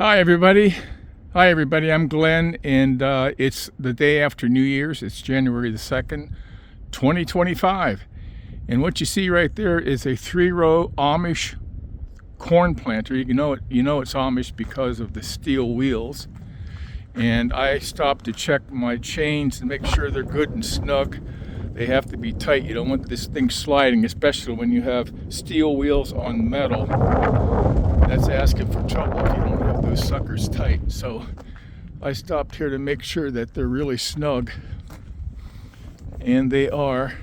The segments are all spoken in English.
Hi everybody. I'm Glenn, and it's the day after New Year's. It's January the 2nd, 2025. And what you see right there is a 3-row Amish corn planter. You know it's Amish because of the steel wheels. And I stopped to check my chains and make sure they're good and snug. They have to be tight. You don't want this thing sliding, especially when you have steel wheels on metal. That's asking for trouble if you don't have those suckers tight. So I stopped here to make sure that they're really snug. And they are.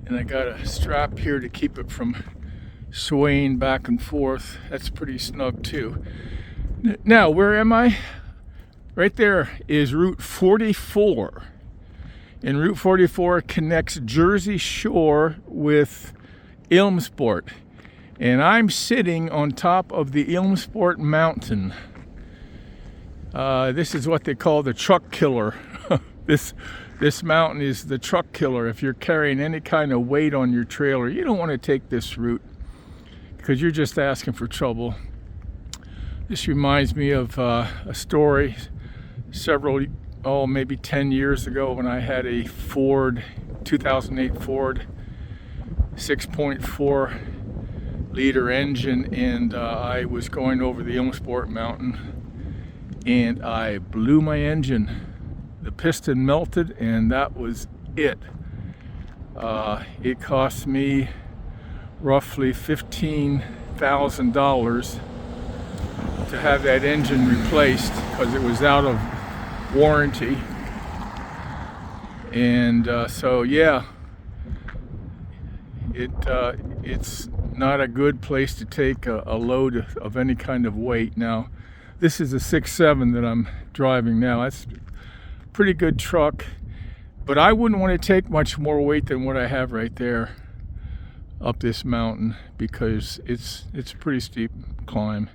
And I got a strap here to keep it from swaying back and forth. That's pretty snug too. Now, where am I? Right there is Route 44. And Route 44 connects Jersey Shore with Ilmsport. And I'm sitting on top of the Ilmsport mountain. This is what they call the truck killer. This mountain is the truck killer. If you're carrying any kind of weight on your trailer, you don't want to take this route because you're just asking for trouble. This reminds me of a story maybe 10 years ago when I had a 2008 Ford 6.4 liter engine, and I was going over the Ilmsport mountain and I blew my engine. The piston melted and that was it. It cost me roughly $15,000 to have that engine replaced because it was out of warranty. And so yeah, it's not a good place to take a load of any kind of weight. Now, this is a 6.7 that I'm driving now. That's a pretty good truck, but I wouldn't want to take much more weight than what I have right there up this mountain because it's a pretty steep climb.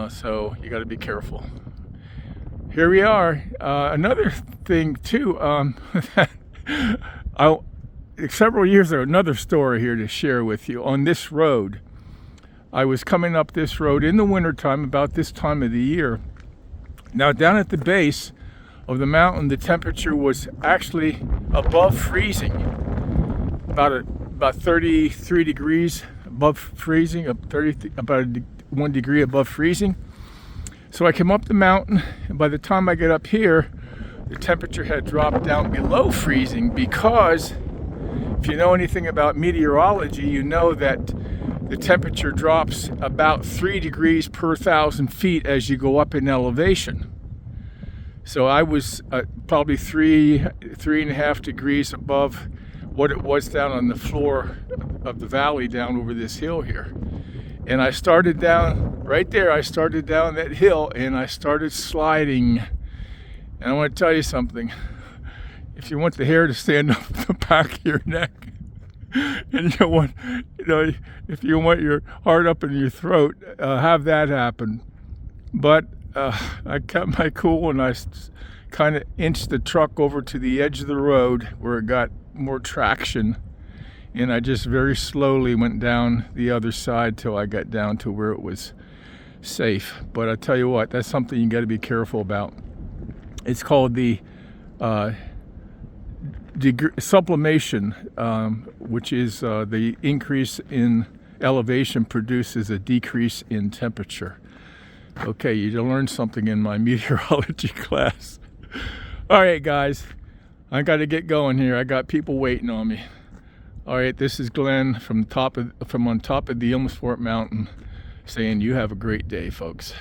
So you got to be careful. Here we are. Another thing too, several years ago, another story here to share with you. On this road, I was coming up this road in the wintertime, about this time of the year. Now, down at the base of the mountain, the temperature was actually above freezing, about 33 degrees above freezing, about 1 degree above freezing. So I came up the mountain, and by the time I get up here, the temperature had dropped down below freezing because if you know anything about meteorology, you know that the temperature drops about 3 degrees per 1,000 feet as you go up in elevation. So I was probably 3.5 degrees above what it was down on the floor of the valley down over this hill here. And I started down right there. I started down that hill and I started sliding. And I want to tell you something. If you want the hair to stand up the back of your neck, and if you want your heart up in your throat, have that happen. But I kept my cool and I kind of inched the truck over to the edge of the road where it got more traction. And I just very slowly went down the other side till I got down to where it was safe. But I tell you what, that's something you got to be careful about. It's called the sublimation, which is the increase in elevation produces a decrease in temperature. Okay, you learned something in my meteorology class. All right, guys, I got to get going here. I got people waiting on me. All right, this is Glenn from on top of the Ilmsport mountain saying you have a great day, folks.